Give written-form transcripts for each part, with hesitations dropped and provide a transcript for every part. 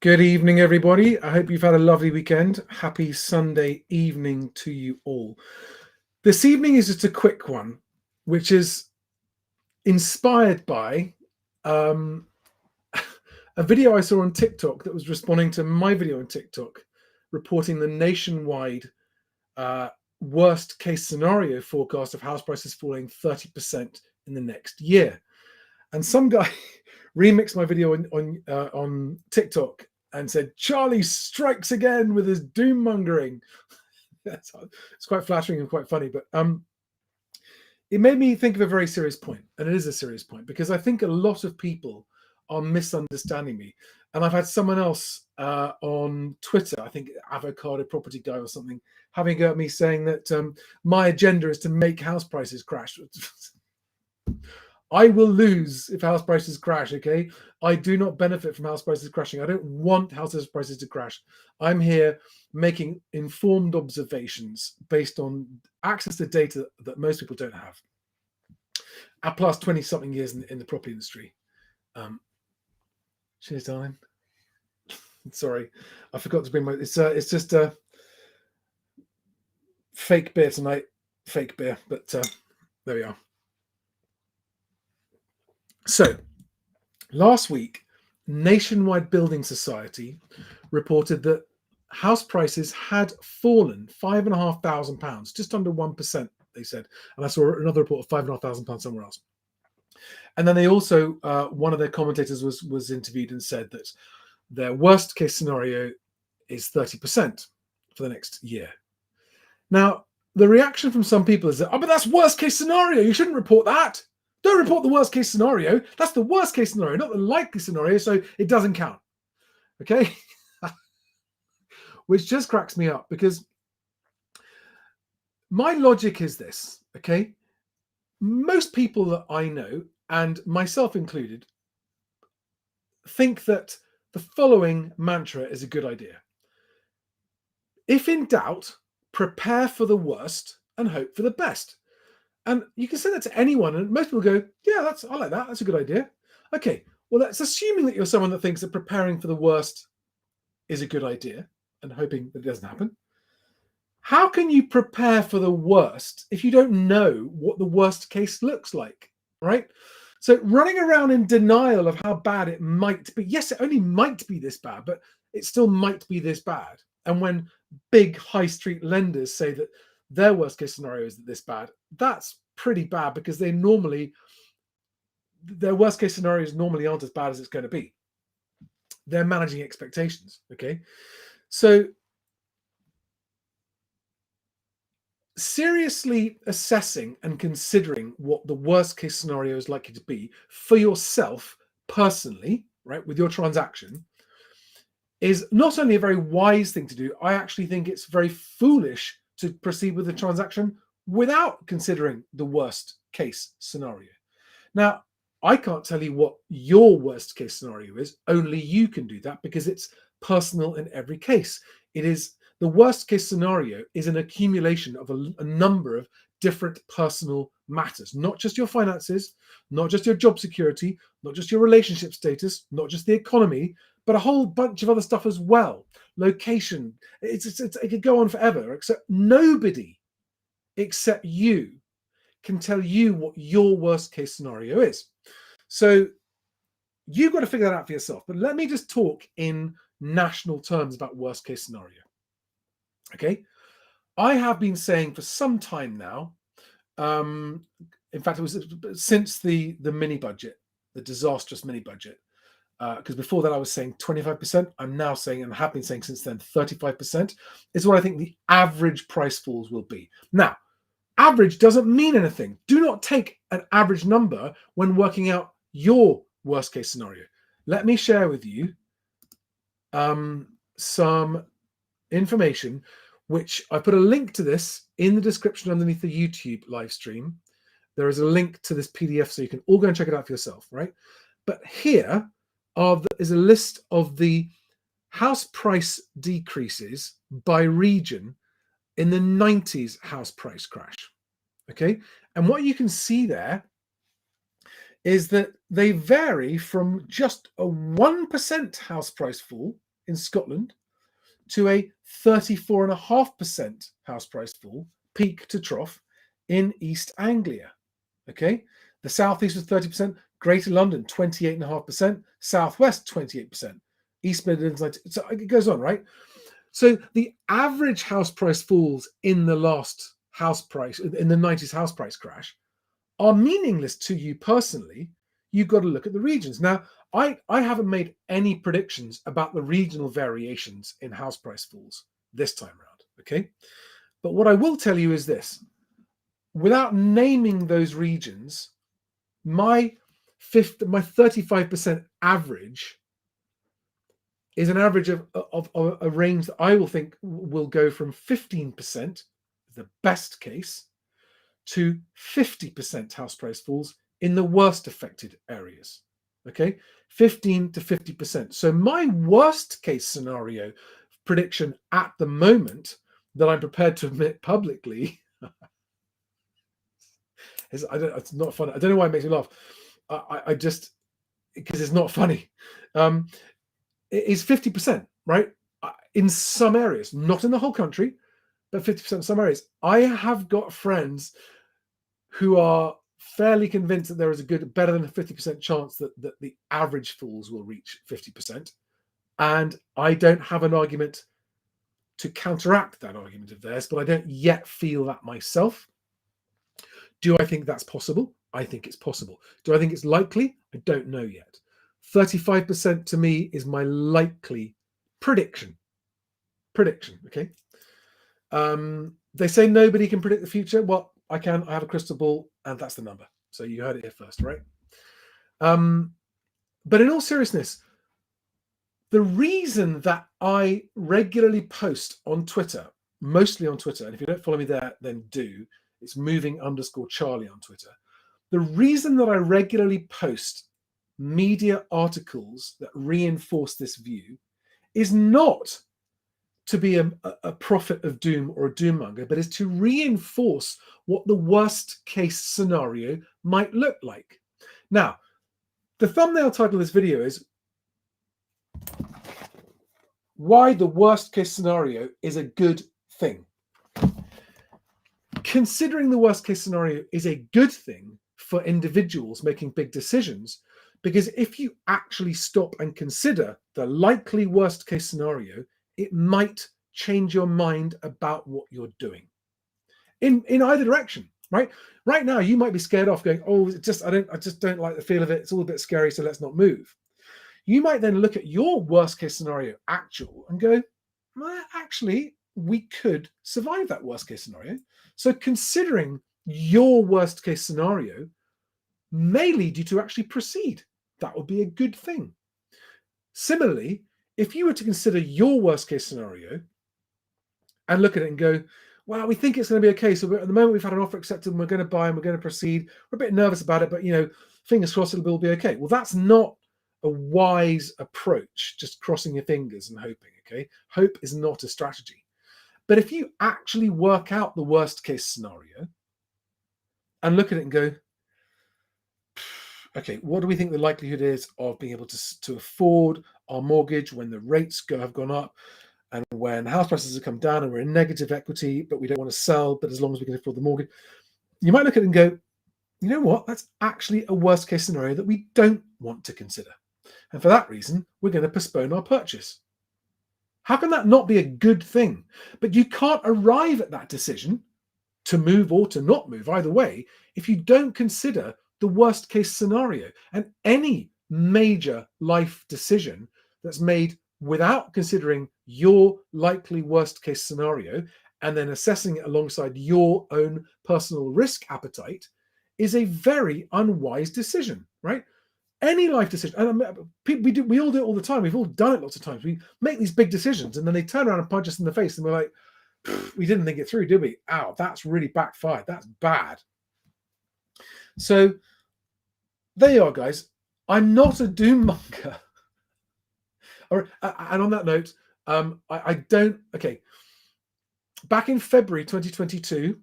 Good evening, everybody. I hope you've had a lovely weekend. Happy Sunday evening to you all. This evening is just a quick one, which is inspired by a video I saw on TikTok that was responding to my video on TikTok, reporting the nationwide worst case scenario forecast of house prices falling 30% in the next year. And some guy remixed my video on TikTok and said, "Charlie strikes again with his doom mongering." It's quite flattering and quite funny, but it made me think of a very serious point, and it is a serious point because I think a lot of people are misunderstanding me. And I've had someone else on Twitter, I think Avocado Property Guy or something, having a go at me saying that my agenda is to make house prices crash. I will lose if house prices crash, okay? I do not benefit from house prices crashing. I don't want house prices to crash. I'm here making informed observations based on access to data that most people don't have. At plus 20-something years in the property industry. Cheers, darling. Sorry, I forgot to bring my... It's just a fake beer tonight. Fake beer, but there we are. So, last week, Nationwide Building Society reported that house prices had fallen £5,500, just under 1%, they said. And I saw another report of £5,500 somewhere else. And then they also, one of their commentators was interviewed and said that their worst case scenario is 30% for the next year. Now, the reaction from some people is that, but that's worst case scenario. You shouldn't report that. Don't report the worst case scenario. That's the worst case scenario, not the likely scenario, so it doesn't count. Okay? Which just cracks me up because my logic is this, okay? Most people that I know, and myself included, think that the following mantra is a good idea. If in doubt, prepare for the worst and hope for the best. And you can say that to anyone, and most people go, yeah, I like that. That's a good idea. Okay, well, that's assuming that you're someone that thinks that preparing for the worst is a good idea and hoping that it doesn't happen. How can you prepare for the worst if you don't know what the worst case looks like, right? So running around in denial of how bad it might be. Yes, it only might be this bad, but it still might be this bad. And when big high street lenders say that their worst case scenario is this bad, that's pretty bad because their worst case scenarios normally aren't as bad as it's going to be. They're managing expectations, okay? So seriously assessing and considering what the worst case scenario is likely to be for yourself personally, right, with your transaction, is not only a very wise thing to do, I actually think it's very foolish to proceed with the transaction without considering the worst case scenario. Now, I can't tell you what your worst case scenario is. Only you can do that because it's personal in every case. It is the worst case scenario is an accumulation of a number of different personal matters, not just your finances, not just your job security, not just your relationship status, not just the economy, but a whole bunch of other stuff as well. Location, it could go on forever, except nobody except you can tell you what your worst case scenario is. So you've got to figure that out for yourself. But let me just talk in national terms about worst case scenario. Okay. I have been saying for some time now, in fact, it was since the mini budget, the disastrous mini budget, because before that I was saying 25%. I'm now saying, and have been saying since then, 35% is what I think the average price falls will be. Now, average doesn't mean anything. Do not take an average number when working out your worst case scenario. Let me share with you some information, which I put a link to this in the description underneath the YouTube live stream. There is a link to this PDF so you can all go and check it out for yourself, right? But here is a list of the house price decreases by region in the 90s house price crash. Okay. And what you can see there is that they vary from just a 1% house price fall in Scotland to a 34.5% house price fall, peak to trough, in East Anglia. Okay, the Southeast was 30%, Greater London 28.5%, Southwest 28%, East Midlands 19%. So it goes on, right? So the average house price falls in the last house price, in the 90s house price crash, are meaningless to you personally. You've got to look at the regions. Now, I haven't made any predictions about the regional variations in house price falls this time around, okay? But what I will tell you is this. Without naming those regions, my 35% average is an average of a range that I will think will go from 15%, the best case, to 50% house price falls in the worst affected areas. Okay, 15 to 50%. So my worst case scenario prediction at the moment that I'm prepared to admit publicly is, it's not funny. I don't know why it makes me laugh. I just, because it's not funny. It is 50%, right? In some areas, not in the whole country, but 50% in some areas. I have got friends who are fairly convinced that there is better than a 50% chance that the average falls will reach 50%. And I don't have an argument to counteract that argument of theirs, but I don't yet feel that myself. Do I think that's possible? I think it's possible. Do I think it's likely? I don't know yet. 35% to me is my likely prediction. Okay. They say nobody can predict the future. Well, I can. I have a crystal ball, and that's the number. So you heard it here first, right? But in all seriousness, the reason that I regularly post on Twitter, mostly on Twitter, and if you don't follow me there, then do. It's moving_Charlie on Twitter. The reason that I regularly post media articles that reinforce this view is not to be a prophet of doom or a doommonger, but is to reinforce what the worst case scenario might look like. Now, the thumbnail title of this video is why the worst case scenario is a good thing. Considering the worst case scenario is a good thing for individuals making big decisions, because if you actually stop and consider the likely worst case scenario, it might change your mind about what you're doing in either direction, right? Right now, you might be scared off going, oh, I just don't like the feel of it. It's all a bit scary, so let's not move. You might then look at your worst case scenario actual and go, well, actually, we could survive that worst case scenario. So considering your worst case scenario may lead you to actually proceed. That would be a good thing. Similarly, if you were to consider your worst case scenario and look at it and go, well, we think it's going to be okay. So at the moment we've had an offer accepted and we're going to buy and we're going to proceed. We're a bit nervous about it, but fingers crossed it'll be okay. Well, that's not a wise approach, just crossing your fingers and hoping, okay? Hope is not a strategy. But if you actually work out the worst case scenario and look at it and go, okay, what do we think the likelihood is of being able to afford our mortgage when the rates have gone up and when house prices have come down and we're in negative equity, but we don't want to sell, but as long as we can afford the mortgage? You might look at it and go, you know what? That's actually a worst case scenario that we don't want to consider. And for that reason, we're going to postpone our purchase. How can that not be a good thing? But you can't arrive at that decision to move or to not move, either way, if you don't consider the worst case scenario. And any major life decision that's made without considering your likely worst case scenario and then assessing it alongside your own personal risk appetite is a very unwise decision, right? Any life decision, and we all do it all the time. We've all done it lots of times. We make these big decisions and then they turn around and punch us in the face and we're like, we didn't think it through, did we? Ow, that's really backfired. That's bad. So there you are, guys. I'm not a doom monger. And on that note, I don't. Okay. Back in February 2022,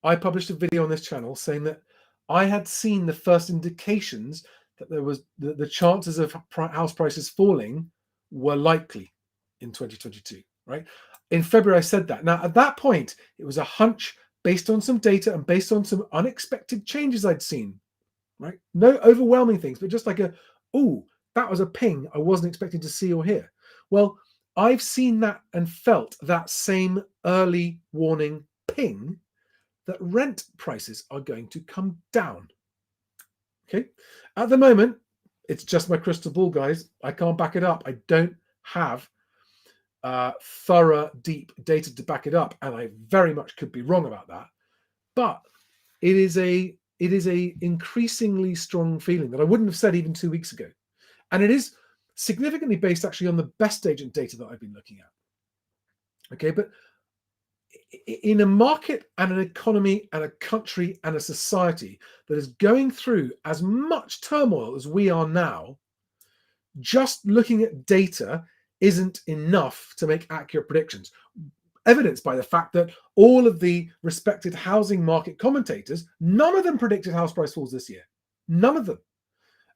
I published a video on this channel saying that I had seen the first indications that there was the chances of house prices falling were likely in 2022, right? In February, I said that. Now, at that point, it was a hunch based on some data and based on some unexpected changes I'd seen, right? No overwhelming things, but just like oh, that was a ping I wasn't expecting to see or hear. Well, I've seen that and felt that same early warning ping that rent prices are going to come down. Okay. At the moment, it's just my crystal ball, guys. I can't back it up. I don't have thorough, deep data to back it up, and I very much could be wrong about that. But it is a increasingly strong feeling that I wouldn't have said even 2 weeks ago, and it is significantly based actually on the best agent data that I've been looking at. Okay, but in a market and an economy and a country and a society that is going through as much turmoil as we are now, just looking at data isn't enough to make accurate predictions. Evidenced by the fact that all of the respected housing market commentators, none of them predicted house price falls this year. None of them.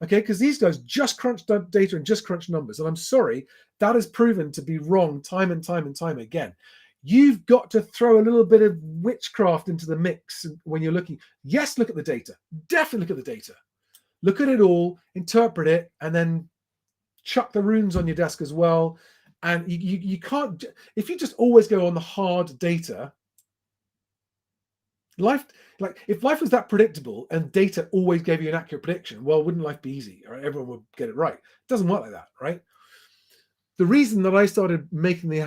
Okay, because these guys just crunched data and just crunched numbers. And I'm sorry, that has proven to be wrong time and time and time again. You've got to throw a little bit of witchcraft into the mix when you're looking. Yes, look at the data. Definitely look at the data. Look at it all, interpret it, and then chuck the runes on your desk as well. And you can't, if you just always go on the hard data, life, like if life was that predictable and data always gave you an accurate prediction, well, wouldn't life be easy? Right? Everyone would get it right. It doesn't work like that, right? The reason that I started making the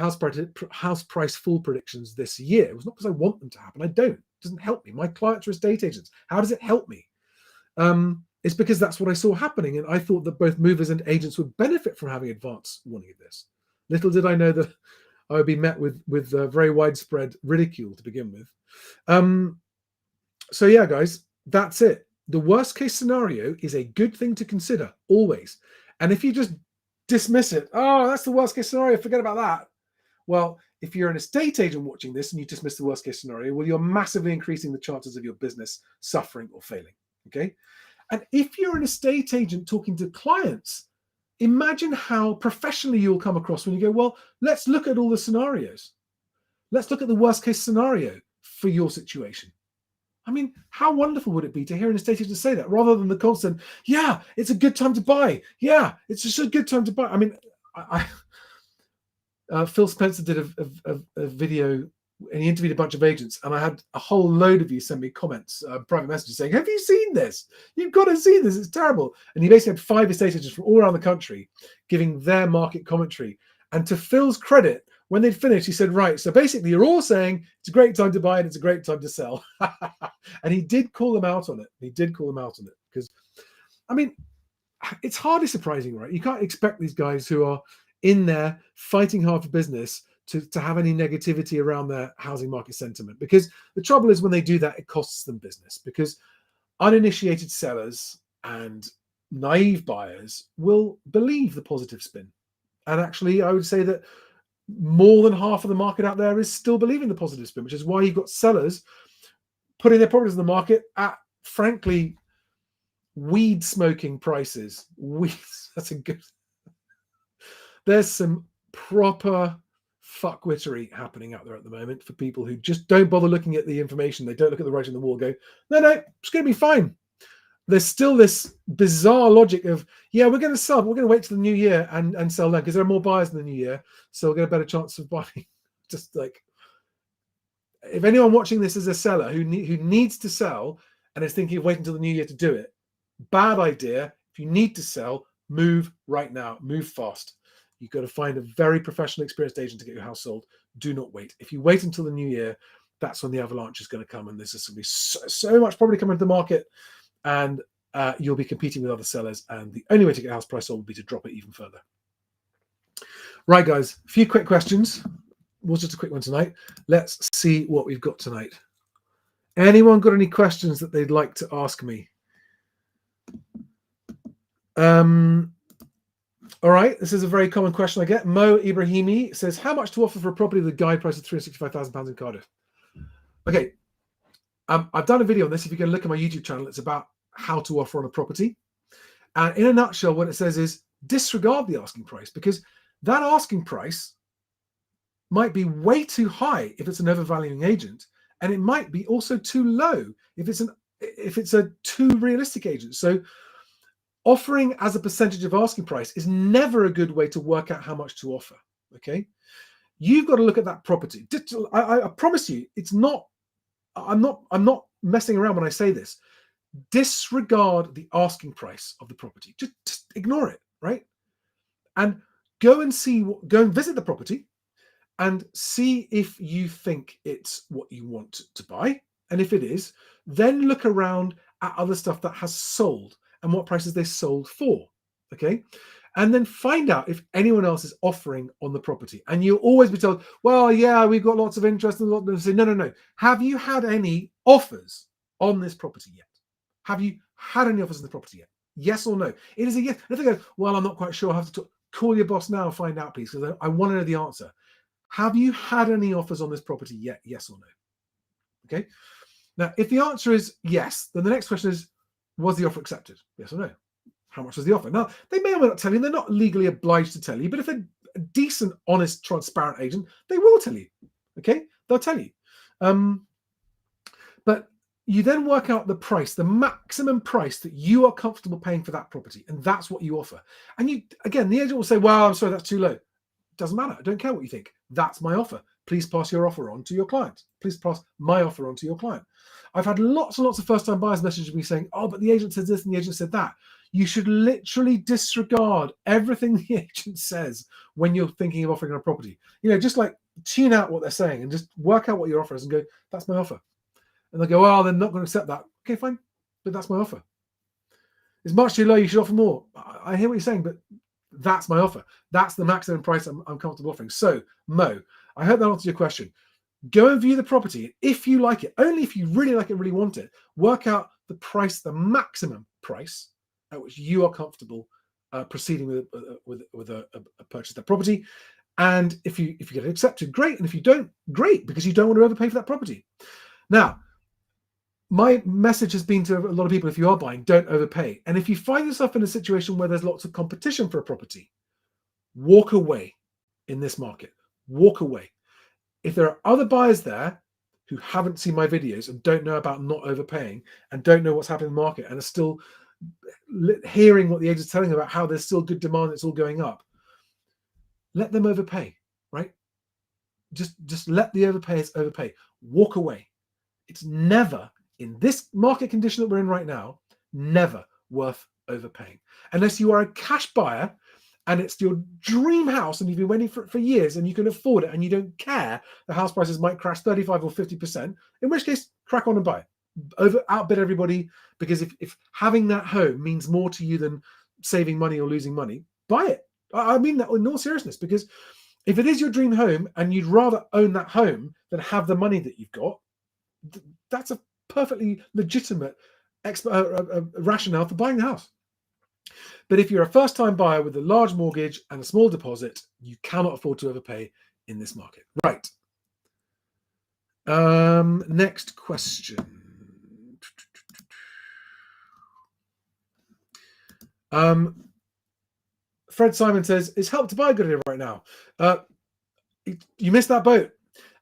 house price fall predictions this year was not because I want them to happen. I don't. It doesn't help me. My clients are estate agents. How does it help me? It's because that's what I saw happening, and I thought that both movers and agents would benefit from having advance warning of this. Little did I know that I would be met with very widespread ridicule to begin with. So yeah, guys, that's it. The worst case scenario is a good thing to consider always. And if you just dismiss it, oh, that's the worst case scenario, forget about that. Well, if you're an estate agent watching this and you dismiss the worst case scenario, well, you're massively increasing the chances of your business suffering or failing. Okay. And if you're an estate agent talking to clients, imagine how professionally you'll come across when you go, well, let's look at all the scenarios. Let's look at the worst case scenario for your situation. I mean, how wonderful would it be to hear an estate agent say that rather than the constant, yeah, it's a good time to buy. Yeah, it's just a good time to buy. I mean, Phil Spencer did a video and he interviewed a bunch of agents, and I had a whole load of you send me comments, private messages saying, have you seen this? You've got to see this. It's terrible. And he basically had 5 estate agents from all around the country giving their market commentary. And to Phil's credit, when they'd finished, he said, right, so basically you're all saying it's a great time to buy and it's a great time to sell. And he did call them out on it. Because, I mean, it's hardly surprising, right? You can't expect these guys who are in there fighting hard for business to have any negativity around their housing market sentiment. Because the trouble is when they do that, it costs them business. Because uninitiated sellers and naive buyers will believe the positive spin. And actually, I would say that more than half of the market out there is still believing the positive spin, which is why you've got sellers putting their properties in the market at, frankly, weed smoking prices. That's a good. There's some proper fuckwittery happening out there at the moment for people who just don't bother looking at the information. They don't look at the writing on the wall. Go, no, it's going to be fine. There's still this bizarre logic of, yeah, we're going to sell, but we're going to wait till the new year and sell then because there are more buyers in the new year, so we'll get a better chance of buying. Just like, if anyone watching this is a seller who needs to sell and is thinking of waiting until the new year to do it, bad idea. If you need to sell, move right now. Move fast. You've got to find a very professional, experienced agent to get your house sold. Do not wait. If you wait until the new year, that's when the avalanche is going to come, and there's going to be so much probably coming to the market, and you'll be competing with other sellers, and the only way to get house price sold will be to drop it even further. Right, guys, a few quick questions. Was just a quick one tonight. Let's see what we've got tonight. Anyone got any questions that they'd like to ask me? All right, this is a very common question I get. Mo Ibrahimi says, how much to offer for a property with a guide price of £365,000 in Cardiff? Okay, I've done a video on this. If you can look at my YouTube channel, it's about how to offer on a property. And in a nutshell, what it says is disregard the asking price, because that asking price might be way too high if it's an overvaluing agent, and it might be also too low if it's a too realistic agent. So offering as a percentage of asking price is never a good way to work out how much to offer. Okay, you've got to look at that property. I promise you, it's not. I'm not messing around when I say this. Disregard the asking price of the property. Just ignore it, right? And go and visit the property and see if you think it's what you want to buy. And if it is, then look around at other stuff that has sold and what prices they sold for. Okay. And then find out if anyone else is offering on the property. And you'll always be told, well, yeah, we've got lots of interest. And say, no. Have you had any offers on this property yet? Have you had any offers on the property yet? Yes or no? It is a yes. And if they go, well, I'm not quite sure. I have to call your boss now and find out, please, because I want to know the answer. Have you had any offers on this property yet? Yes or no? Okay. Now, if the answer is yes, then the next question is, was the offer accepted? Yes or no? How much was the offer? Now, they may or may not tell you. They're not legally obliged to tell you, but if they're a decent, honest, transparent agent, they will tell you. Okay, they'll tell you. But you then work out the price, the maximum price that you are comfortable paying for that property, and that's what you offer. And the agent will say, well, I'm sorry, that's too low. Doesn't matter. I don't care what you think. That's my offer. Please pass your offer on to your client. Please pass my offer on to your client. I've had lots and lots of first-time buyers message me saying, oh, but the agent said this and the agent said that. You should literally disregard everything the agent says when you're thinking of offering a property. Just like tune out what they're saying and just work out what your offer is and go, that's my offer. And they go, well, they're not going to accept that. Okay, fine. But that's my offer. It's much too low. You should offer more. I hear what you're saying, but that's my offer. That's the maximum price I'm comfortable offering. So, Mo, I hope that answers your question. Go and view the property. If you like it, only if you really like it, really want it, work out the price, the maximum price at which you are comfortable proceeding with a purchase of that property. And if you get it accepted, great. And if you don't, great, because you don't want to overpay for that property. Now, my message has been to a lot of people, if you are buying, don't overpay. And if you find yourself in a situation where there's lots of competition for a property, walk away in this market. Walk away. If there are other buyers there who haven't seen my videos and don't know about not overpaying and don't know what's happening in the market and are still hearing what the agent's telling about how there's still good demand, it's all going up, let them overpay, right? Just let the overpayers overpay. Walk away. It's never, in this market condition that we're in right now, never worth overpaying. Unless you are a cash buyer and it's your dream house and you've been waiting for years and you can afford it and you don't care the house prices might crash 35 or 50%, in which case, crack on and buy it. Outbid everybody, because if having that home means more to you than saving money or losing money, buy it. I mean that in all seriousness, because if it is your dream home and you'd rather own that home than have the money that you've got, that's a perfectly legitimate rationale for buying the house. But if you're a first-time buyer with a large mortgage and a small deposit, you cannot afford to overpay in this market. Right. Next question. Fred Simon says, is Help to Buy a good idea right now? You missed that boat.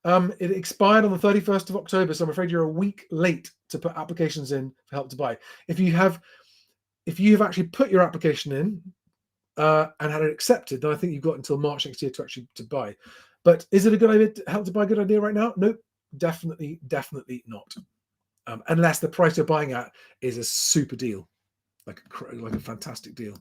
It expired on the 31st of October, so I'm afraid you're a week late to put applications in for Help to Buy. If you have actually put your application in and had it accepted, then I think you've got until March next year to buy. But is it a good idea? Help to Buy a good idea right now? Nope, definitely not. Unless the price you're buying at is a super deal, like a fantastic deal.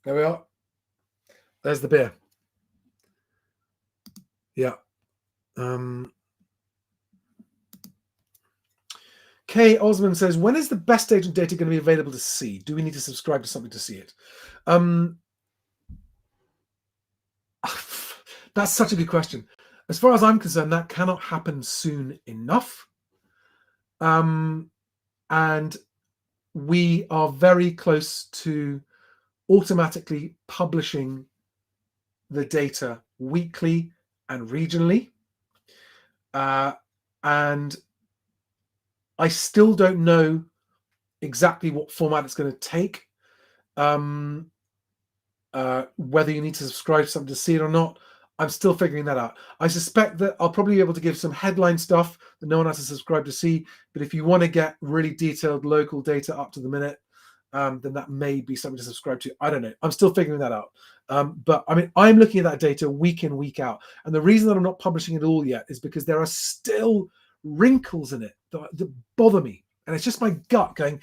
There we are. There's the beer. Yeah. Kay Osmond says, when is the best agent data going to be available to see? Do we need to subscribe to something to see it? That's such a good question. As far as I'm concerned, that cannot happen soon enough. And we are very close to automatically publishing the data weekly and regionally. And I still don't know exactly what format it's going to take. Whether you need to subscribe to something to see it or not, I'm still figuring that out. I suspect that I'll probably be able to give some headline stuff that no one has to subscribe to see. But if you want to get really detailed local data up to the minute, then that may be something to subscribe to. I don't know. I'm still figuring that out. But I mean, I'm looking at that data week in, week out. And the reason that I'm not publishing it all yet is because there are still wrinkles in it that bother me. And it's just my gut going,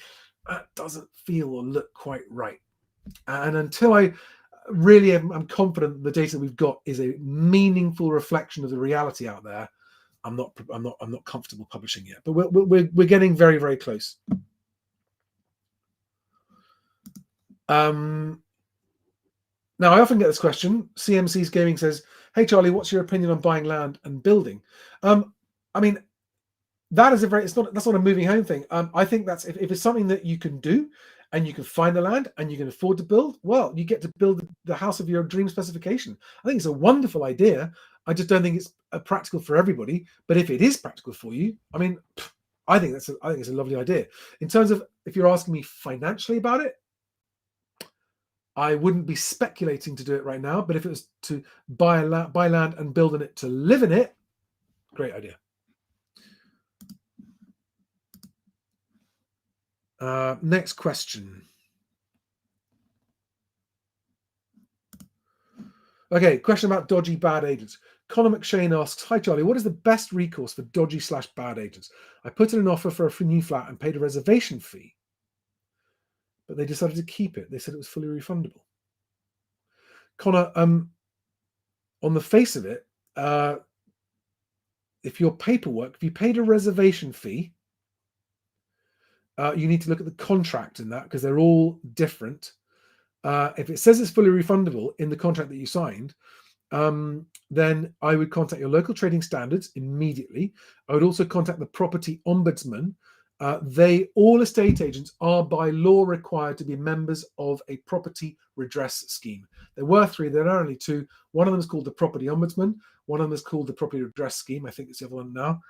that doesn't feel or look quite right. And until I really I'm confident that the data that we've got is a meaningful reflection of the reality out there, I'm not comfortable publishing yet. But we're getting very, very close. Now, I often get this question. CMC's Gaming says, "Hey Charlie, what's your opinion on buying land and building?" I mean, that is that's not a moving home thing. I think that's if it's something that you can do and you can find the land and you can afford to build, well, you get to build the house of your dream specification. I think it's a wonderful idea. I just don't think it's practical for everybody. But if it is practical for you, I mean, I think it's a lovely idea. In terms of if you're asking me financially about it, I wouldn't be speculating to do it right now. But if it was to buy land and build in it to live in it, great idea. Next question. Okay, question about dodgy bad agents. Connor McShane asks, "Hi Charlie, what is the best recourse for dodgy/bad agents? I put in an offer for a new flat and paid a reservation fee, but they decided to keep it. They said it was fully refundable." Connor, on the face of it, if you paid a reservation fee, you need to look at the contract in that because they're all different. If it says it's fully refundable in the contract that you signed, then I would contact your local trading standards immediately. I would also contact the property ombudsman. All estate agents are by law required to be members of a property redress scheme. There were 3, there are only 2. One of them is called the property ombudsman. One of them is called the property redress scheme. I think it's the other one now.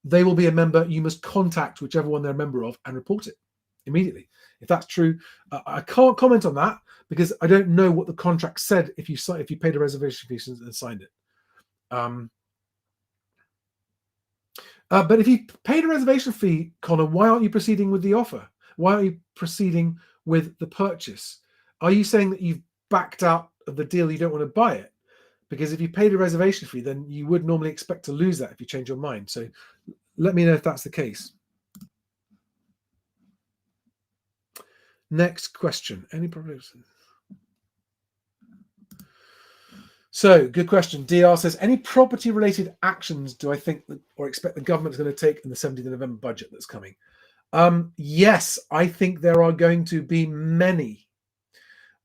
They will be a member. You must contact whichever one they're a member of and report it immediately. If that's true, I can't comment on that because I don't know what the contract said if you paid a reservation fee and signed it. But if you paid a reservation fee, Connor, why aren't you proceeding with the offer? Why aren't you proceeding with the purchase? Are you saying that you've backed out of the deal, you don't want to buy it? Because if you paid a reservation fee, then you would normally expect to lose that if you change your mind. So let me know if that's the case. Next question. Any problems? So, good question. DR says, any property-related actions do I think or expect the government is going to take in the 17th of November budget that's coming? Yes, I think there are going to be many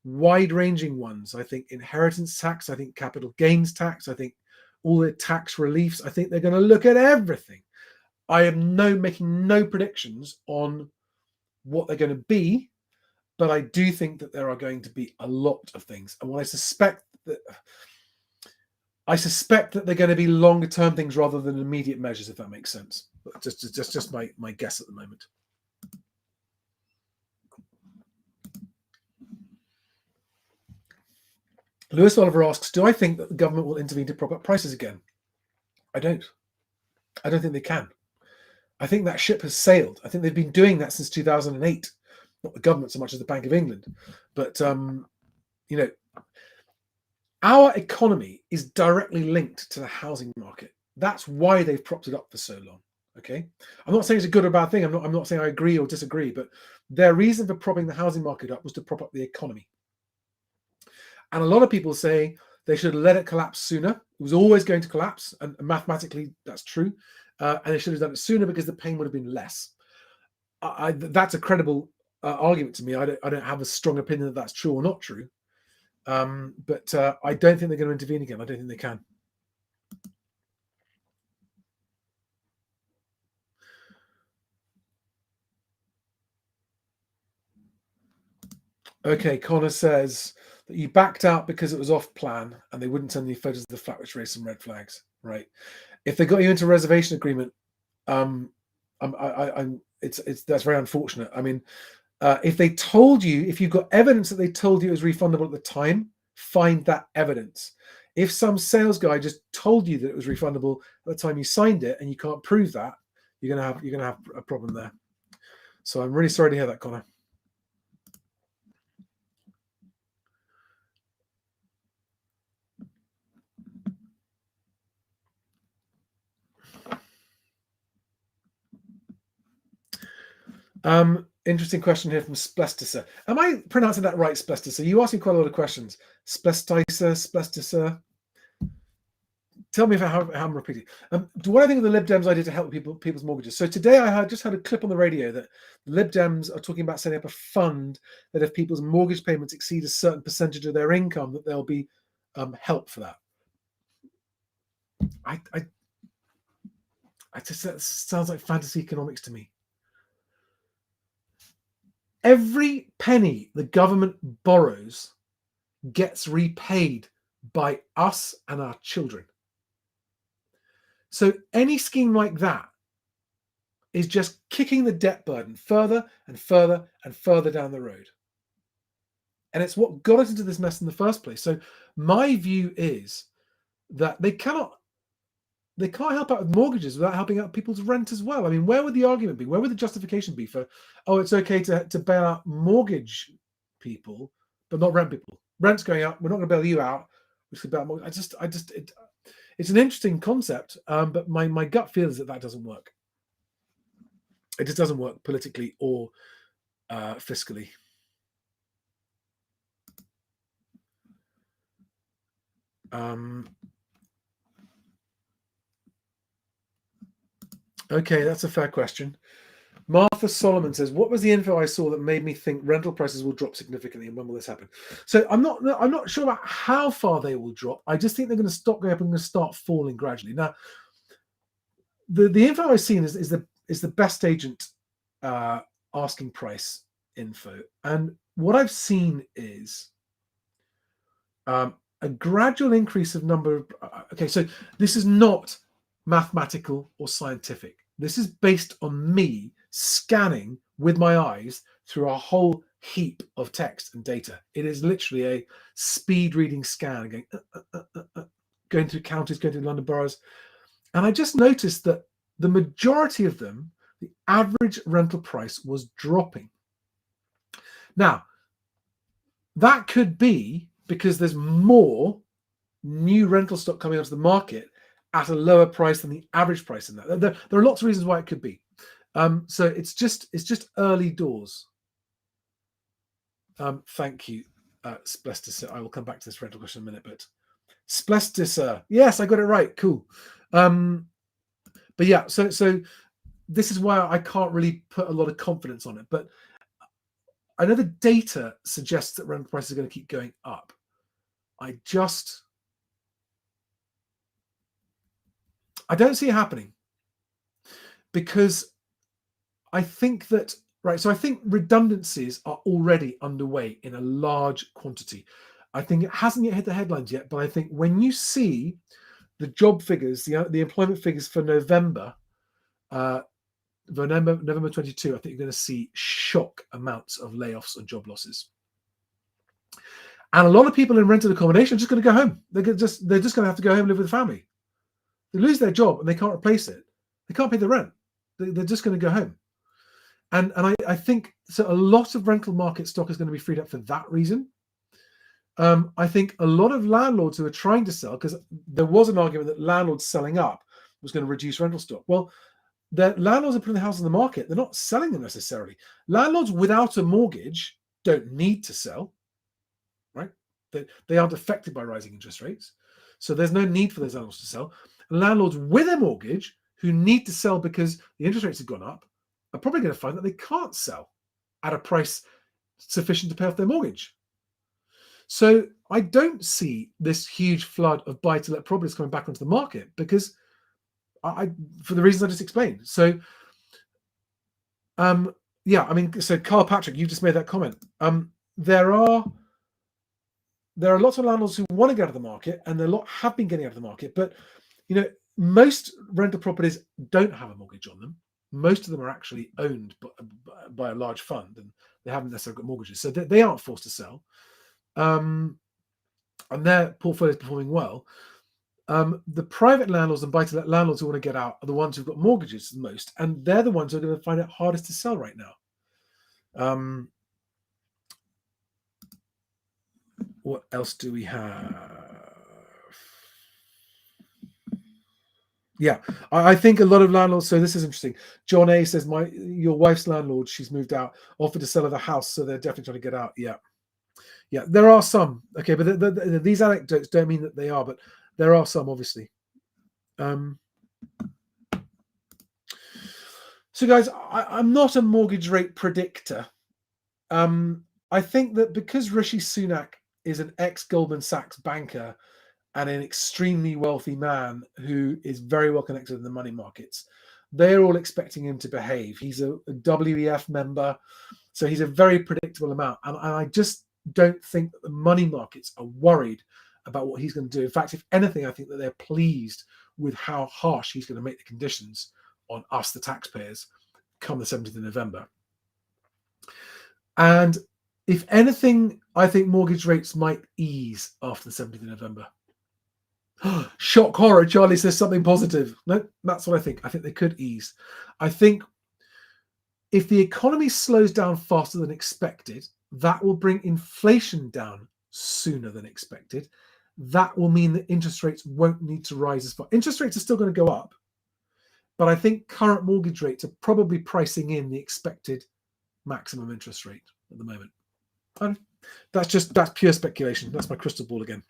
wide-ranging ones. I think inheritance tax, I think capital gains tax, I think all the tax reliefs. I think they're going to look at everything. I am making no predictions on what they're going to be, but I do think that there are going to be a lot of things. And what I suspect that they're going to be longer term things rather than immediate measures, if that makes sense. But just my guess at the moment. Lewis Oliver asks, do I think that the government will intervene to prop up prices again? I don't think they can. I think that ship has sailed. I think they've been doing that since 2008. Not the government so much as the Bank of England. But, our economy is directly linked to the housing market. That's why they've propped it up for so long. Okay. I'm not saying it's a good or bad thing. I'm not saying I agree or disagree, but their reason for propping the housing market up was to prop up the economy. And a lot of people say they should let it collapse sooner. It was always going to collapse. And mathematically, that's true. And they should have done it sooner because the pain would have been less. That's a credible argument to me. I don't have a strong opinion that that's true or not true. But I don't think they're going to intervene again. I don't think they can. Okay, Connor says that you backed out because it was off plan and they wouldn't send any photos of the flat, which raised some red flags. Right? If they got you into a reservation agreement, that's very unfortunate. I mean, If they told you, if you've got evidence that they told you it was refundable at the time, find that evidence. If some sales guy just told you that it was refundable at the time you signed it and you can't prove that, you're gonna have a problem there. So I'm really sorry to hear that, Connor. Interesting question here from Splesticer. Am I pronouncing that right, Splesticer? You asked me quite a lot of questions. Splesticer. Tell me how I'm repeating. What I think of the Lib Dems idea to help people's mortgages. So today I just had a clip on the radio that the Lib Dems are talking about setting up a fund that if people's mortgage payments exceed a certain percentage of their income, that there'll be help for that. I just, that sounds like fantasy economics to me. Every penny the government borrows gets repaid by us and our children. So any scheme like that is just kicking the debt burden further and further and further down the road. And it's what got us into this mess in the first place. So my view is that they can't help out with mortgages without helping out people's rent as well. I mean, where would the argument be? Where would the justification be for, oh, it's okay to bail out mortgage people, but not rent people? Rent's going up. We're not going to bail you out. It's about mortgage. It's an interesting concept, but my gut feel is that doesn't work. It just doesn't work politically or fiscally. Okay, that's a fair question. Martha Solomon says, "What was the info I saw that made me think rental prices will drop significantly, and when will this happen?" So I'm not sure about how far they will drop. I just think they're going to stop going up and going to start falling gradually. Now, the info I've seen is the best agent asking price info, and what I've seen is a gradual increase of number of. Okay, so this is not mathematical or scientific. This is based on me scanning with my eyes through a whole heap of text and data. It is literally a speed reading scan, going through counties, going through London boroughs. And I just noticed that the majority of them, the average rental price was dropping. Now, that could be because there's more new rental stock coming onto the market at a lower price than the average price in that. There are lots of reasons why it could be. So it's just early doors. Thank you, Splesticer. I will come back to this rental question in a minute, but Splesticer, yes, I got it right. Cool. But yeah, so this is why I can't really put a lot of confidence on it. But I know the data suggests that rental prices are going to keep going up. I don't see it happening because I think that, right, so I think redundancies are already underway in a large quantity. I think it hasn't yet hit the headlines yet, but I think when you see the job figures, the employment figures for November 22, I think you're going to see shock amounts of layoffs and job losses. And a lot of people in rented accommodation are just going to go home. They're just going to have to go home and live with the family. They lose their job and they can't replace it. They can't pay the rent. They're just going to go home. And I think so. A lot of rental market stock is going to be freed up for that reason. I think a lot of landlords who are trying to sell, because there was an argument that landlords selling up was going to reduce rental stock. Well, the landlords are putting the house on the market. They're not selling them necessarily. Landlords without a mortgage don't need to sell, right? They aren't affected by rising interest rates. So there's no need for those landlords to sell. Landlords with a mortgage who need to sell because the interest rates have gone up are probably going to find that they can't sell at a price sufficient to pay off their mortgage. So I don't see this huge flood of buy-to-let properties coming back onto the market because for the reasons I just explained. So, yeah, I mean, so Carl Patrick, you just made that comment. There are lots of landlords who want to get out of the market, and a lot have been getting out of the market. But most rental properties don't have a mortgage on them. Most of them are actually owned by a large fund, and they haven't necessarily got mortgages, so they aren't forced to sell, and their portfolio is performing well. The private landlords and buy-to-let landlords who want to get out are the ones who've got mortgages the most, and they're the ones who are going to find it hardest to sell right now. What else do we have? Yeah, I think a lot of landlords. So this is interesting. John A says, your wife's landlord, she's moved out, offered to sell her the house, so they're definitely trying to get out. Yeah, there are some. Okay, but these anecdotes don't mean that they are, but there are some, obviously. So, guys, I'm not a mortgage rate predictor. I think that because Rishi Sunak is an ex-Goldman Sachs banker and an extremely wealthy man who is very well connected in the money markets, they're all expecting him to behave. He's a WEF member, so he's a very predictable amount. And I just don't think that the money markets are worried about what he's going to do. In fact, if anything, I think that they're pleased with how harsh he's going to make the conditions on us, the taxpayers, come the 17th of November. And if anything, I think mortgage rates might ease after the 17th of November. Shock horror. Charlie says something positive. No, that's what I think. I think they could ease. I think if the economy slows down faster than expected, that will bring inflation down sooner than expected. That will mean that interest rates won't need to rise as far. Interest rates are still going to go up, but I think current mortgage rates are probably pricing in the expected maximum interest rate at the moment. And that's pure speculation. That's my crystal ball again.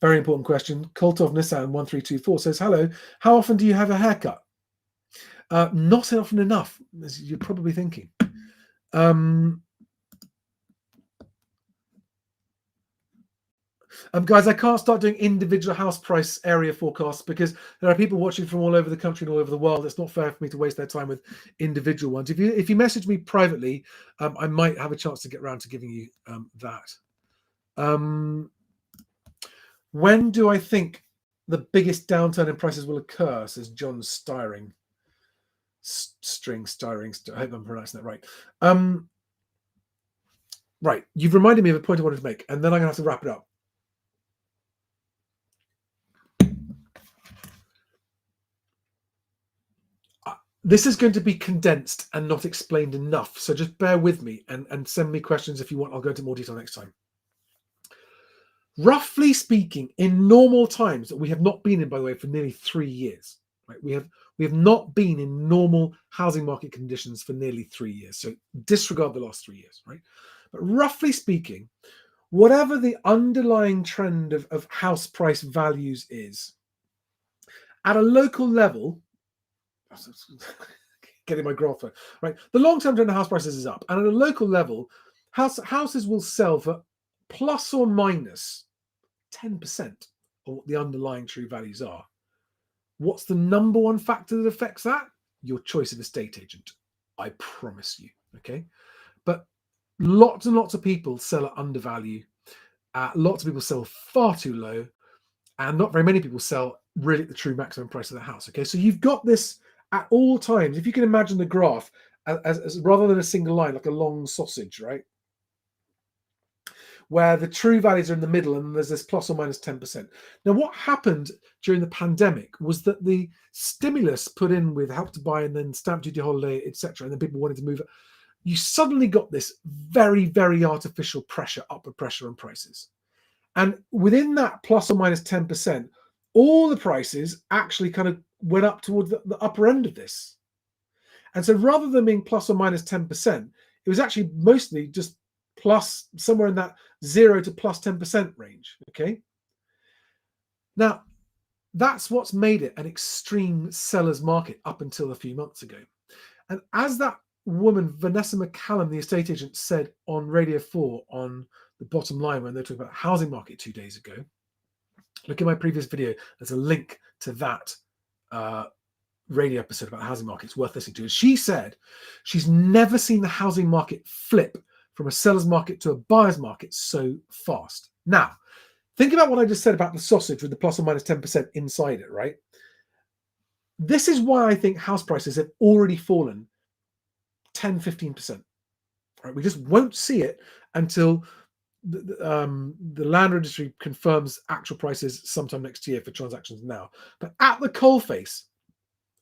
Very important question. Kultov Nissan 1324 says, hello, how often do you have a haircut? Not often enough, as you're probably thinking. Guys, I can't start doing individual house price area forecasts because there are people watching from all over the country and all over the world. It's not fair for me to waste their time with individual ones. If you message me privately, I might have a chance to get around to giving you that. When do I think the biggest downturn in prices will occur, says John Styring. I hope I'm pronouncing that right. Right, you've reminded me of a point I wanted to make, and then I'm going to have to wrap it up. This is going to be condensed and not explained enough, so just bear with me and send me questions if you want. I'll go into more detail next time. Roughly speaking, in normal times that we have not been in, by the way, for nearly 3 years, right? We have not been in normal housing market conditions for nearly 3 years. So disregard the last 3 years, right? But roughly speaking, whatever the underlying trend of house price values is, at a local level, getting my graph right, the long-term trend of house prices is up, and at a local level, houses will sell for plus or minus 10% of what the underlying true values are. What's the number one factor that affects that? Your choice of estate agent. I promise you. Okay, but lots and lots of people sell at undervalue. Lots of people sell far too low, and not very many people sell really at the true maximum price of the house. Okay, so you've got this at all times. If you can imagine the graph as rather than a single line, like a long sausage, right? Where the true values are in the middle and there's this plus or minus 10%. Now, what happened during the pandemic was that the stimulus put in with Help to Buy and then stamp duty holiday, etc., and then people wanted to move, you suddenly got this very, very artificial pressure, upward pressure on prices. And within that plus or minus 10%, all the prices actually kind of went up towards the upper end of this. And so rather than being plus or minus 10%, it was actually mostly just plus somewhere in that 0 to plus 10% range. Okay. Now, that's what's made it an extreme seller's market up until a few months ago. And as that woman, Vanessa McCallum, the estate agent, said on Radio 4 on the bottom line when they're talking about the housing market 2 days ago, look at my previous video. There's a link to that radio episode about the housing market. It's worth listening to. She said she's never seen the housing market flip from a seller's market to a buyer's market so fast. Now, think about what I just said about the sausage with the plus or minus 10% inside it, right? This is why I think house prices have already fallen 10, 15%. Right? We just won't see it until the land registry confirms actual prices sometime next year for transactions now. But at the coalface,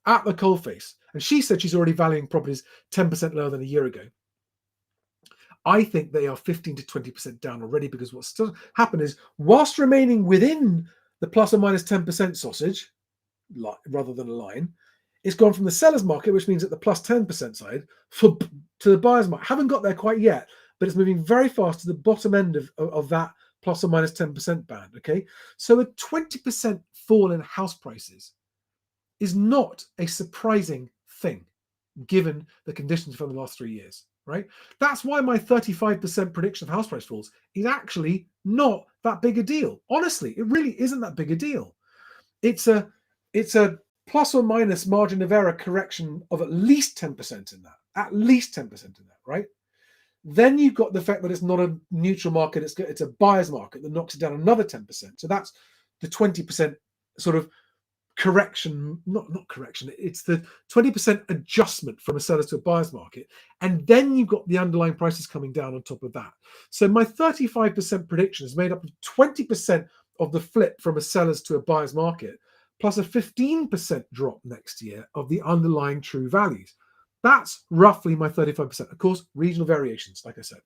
and she said she's already valuing properties 10% lower than a year ago. I think they are 15 to 20% down already, because what's still happened is, whilst remaining within the plus or minus 10% sausage, rather than a line, it's gone from the seller's market, which means at the plus 10% side, to the buyer's market. Haven't got there quite yet, but it's moving very fast to the bottom end of that plus or minus 10% band. Okay, so a 20% fall in house prices is not a surprising thing, given the conditions from the last 3 years, right? That's why my 35% prediction of house price falls is actually not that big a deal. Honestly, it really isn't that big a deal. It's a plus or minus margin of error correction of at least 10% in that, right? Then you've got the fact that it's not a neutral market, it's a buyer's market that knocks it down another 10%. So that's the 20% sort of correction, not correction, it's the 20% adjustment from a seller's to a buyer's market. And then you've got the underlying prices coming down on top of that. So my 35% prediction is made up of 20% of the flip from a seller's to a buyer's market, plus a 15% drop next year of the underlying true values. That's roughly my 35%. Of course, regional variations, like I said.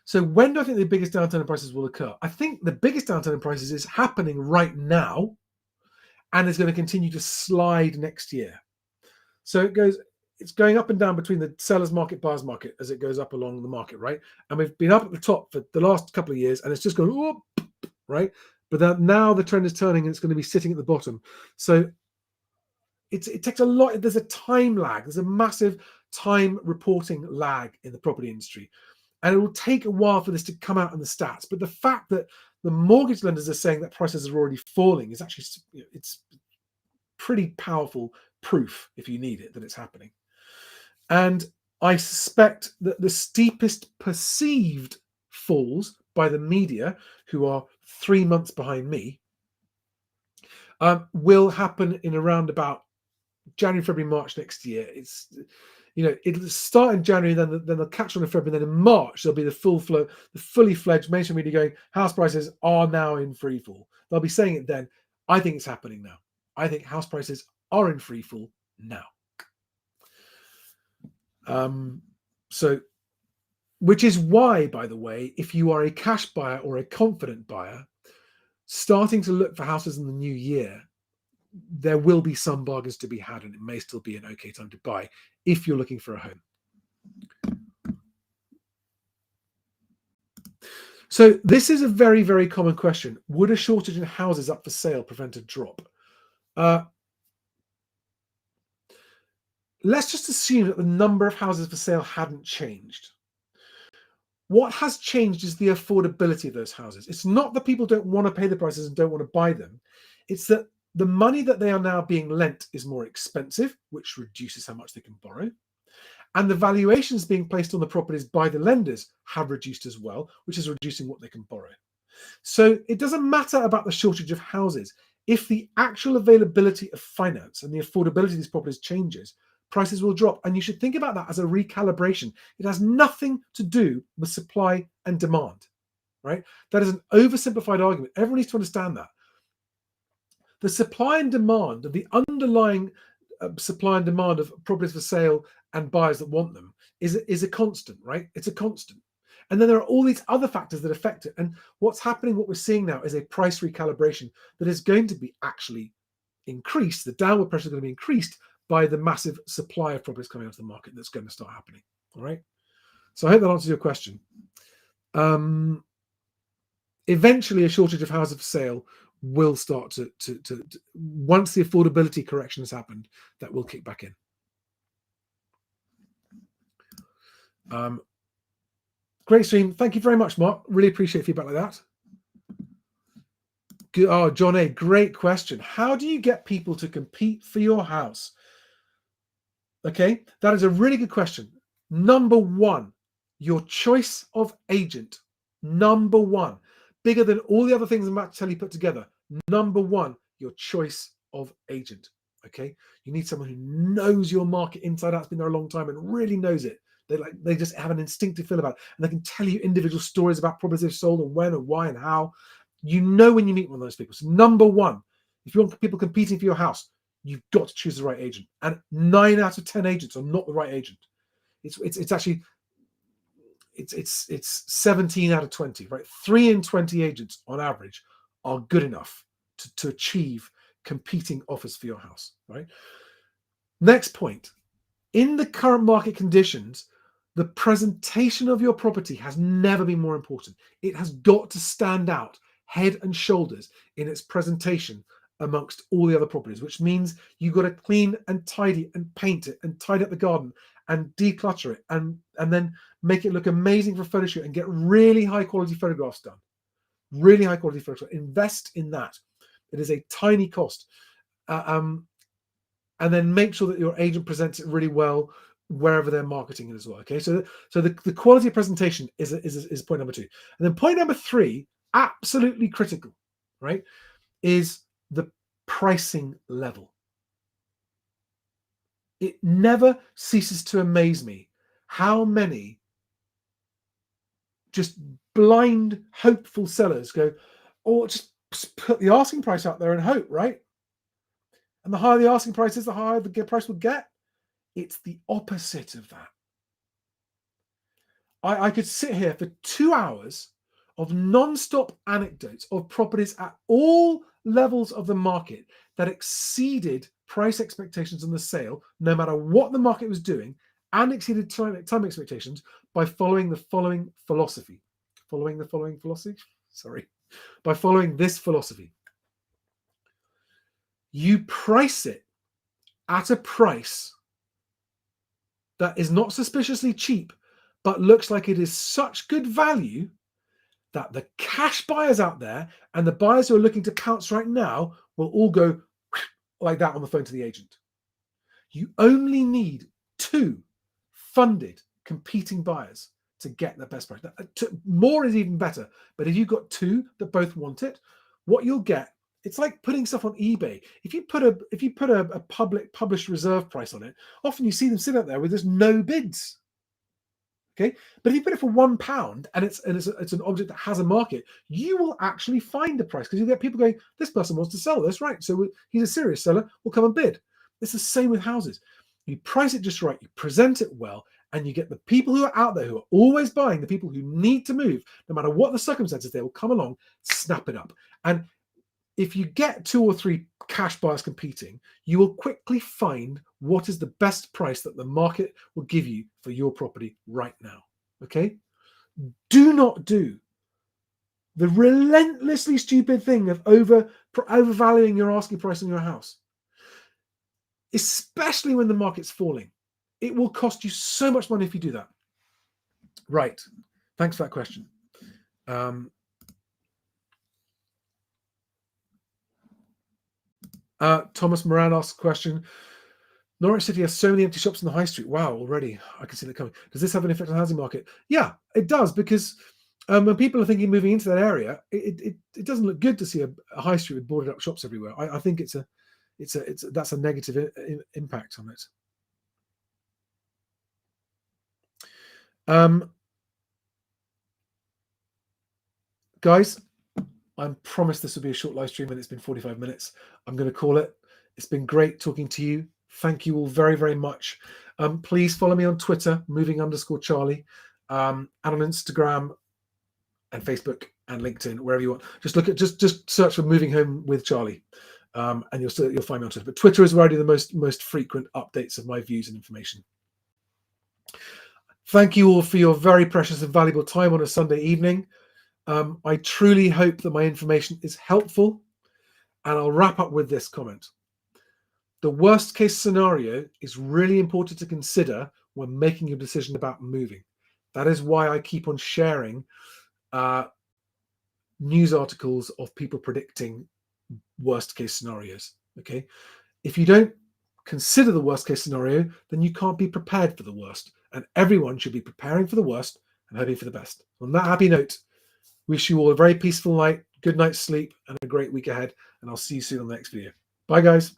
So when do I think the biggest downturn in prices will occur? I think the biggest downturn in prices is happening right now, and is going to continue to slide next year. So it's going up and down between the seller's market, buyer's market, as it goes up along the market, right? And we've been up at the top for the last couple of years, and it's just going, right? But now the trend is turning, and it's going to be sitting at the bottom. So it takes a lot. There's a time lag. There's a massive time reporting lag in the property industry. And it will take a while for this to come out in the stats. But the fact that the mortgage lenders are saying that prices are already falling is actually, it's pretty powerful proof, if you need it, that it's happening. And I suspect that the steepest perceived falls by the media, who are 3 months behind me, will happen in around about January, February, March next year. It's, it'll start in January, then they'll catch on in February, then in March there'll be the full flow, the fully fledged mainstream media going, house prices are now in free fall. They'll be saying it then. I think it's happening now. I think house prices are in free fall now. So, which is why, by the way, if you are a cash buyer or a confident buyer, starting to look for houses in the new year, there will be some bargains to be had, and it may still be an okay time to buy if you're looking for a home. So this is a very, very common question. Would a shortage in houses up for sale prevent a drop? Let's just assume that the number of houses for sale hadn't changed. What has changed is the affordability of those houses. It's not that people don't want to pay the prices and don't want to buy them. It's that the money that they are now being lent is more expensive, which reduces how much they can borrow. And the valuations being placed on the properties by the lenders have reduced as well, which is reducing what they can borrow. So it doesn't matter about the shortage of houses. If the actual availability of finance and the affordability of these properties changes, prices will drop. And you should think about that as a recalibration. It has nothing to do with supply and demand, right? That is an oversimplified argument. Everyone needs to understand that. The supply and demand of the underlying supply and demand of properties for sale and buyers that want them is a constant, right? It's a constant. And then there are all these other factors that affect it. And what's happening, what we're seeing now, is a price recalibration that is going to be actually increased. The downward pressure is going to be increased by the massive supply of properties coming onto the market that's going to start happening. All right. So I hope that answers your question. Eventually, a shortage of houses for sale will start to once the affordability correction has happened, that will kick back in. Great stream. Thank you very much, Mark. Really appreciate feedback like that. Good. Oh, John A, great question. How do you get people to compete for your house? Okay, that is a really good question. Number one, your choice of agent. Number one, bigger than all the other things I'm about to tell you put together. Number one, your choice of agent. Okay, you need someone who knows your market inside out, has been there a long time and really knows it. They just have an instinctive feel about it, and they can tell you individual stories about properties they've sold and when and why and how. You know when you meet one of those people. So number one, if you want people competing for your house, you've got to choose the right agent. And 9 out of 10 agents are not the right agent. It's actually 17 out of 20, right? 3 in 20 agents on average are good enough to achieve competing offers for your house, right? Next point, in the current market conditions, the presentation of your property has never been more important. It has got to stand out head and shoulders in its presentation amongst all the other properties, which means you've got to clean and tidy and paint it and tidy up the garden and declutter it and then make it look amazing for a photo shoot and get really high quality photographs done. Really high quality photographs. Invest in that. It is a tiny cost. And then make sure that your agent presents it really well wherever they're marketing it as well. Okay, so the quality of presentation is point number 2. And then point number 3, absolutely critical, right, is the pricing level. It never ceases to amaze me how many just blind, hopeful sellers go, oh, just put the asking price out there and hope, right? And the higher the asking price is, the higher the price will get. It's the opposite of that. I could sit here for 2 hours of non-stop anecdotes of properties at all levels of the market that exceeded price expectations on the sale, no matter what the market was doing, and exceeded time expectations by following the following philosophy. By following this philosophy. You price it at a price that is not suspiciously cheap, but looks like it is such good value that the cash buyers out there and the buyers who are looking to pounce right now will all go like that on the phone to the agent. You only need 2 funded competing buyers to get the best price. More is even better, but if you've got 2 that both want it, what you'll get, it's like putting stuff on eBay. If you put a public published reserve price on it, often you see them sit out there with just no bids. Okay, but if you put it for £1 and it's an object that has a market, you will actually find a price, because you get people going, this person wants to sell this, right? So he's a serious seller, we'll come and bid. It's the same with houses. You price it just right, you present it well, and you get the people who are out there who are always buying, the people who need to move, no matter what the circumstances, they will come along, snap it up. And if you get 2 or 3 cash buyers competing, you will quickly find what is the best price that the market will give you for your property right now. Okay? Do not do the relentlessly stupid thing of overvaluing your asking price on your house, especially when the market's falling. It will cost you so much money if you do that. Right. Thanks for that question. Thomas Moran asks a question. Norwich City has so many empty shops in the high street. Wow, already. I can see that coming. Does this have an effect on the housing market? Yeah, it does, because when people are thinking moving into that area, it doesn't look good to see a high street with boarded up shops everywhere. I think that's a negative impact on it. Guys, I promised this would be a short live stream, and it's been 45 minutes. I'm going to call it. It's been great talking to you. Thank you all very, very much. Please follow me on Twitter, moving_Charlie, and on Instagram and Facebook and LinkedIn, wherever you want. Just search for Moving Home with Charlie, and you'll find me on Twitter. But Twitter is where I do the most frequent updates of my views and information. Thank you all for your very precious and valuable time on a Sunday evening. I truly hope that my information is helpful, and I'll wrap up with this comment. The worst case scenario is really important to consider when making your decision about moving. That is why I keep on sharing news articles of people predicting worst case scenarios. Okay, if you don't consider the worst case scenario, then you can't be prepared for the worst, and everyone should be preparing for the worst and hoping for the best. On that happy note, wish you all a very peaceful night, good night's sleep, and a great week ahead, and I'll see you soon on the next video. Bye, guys.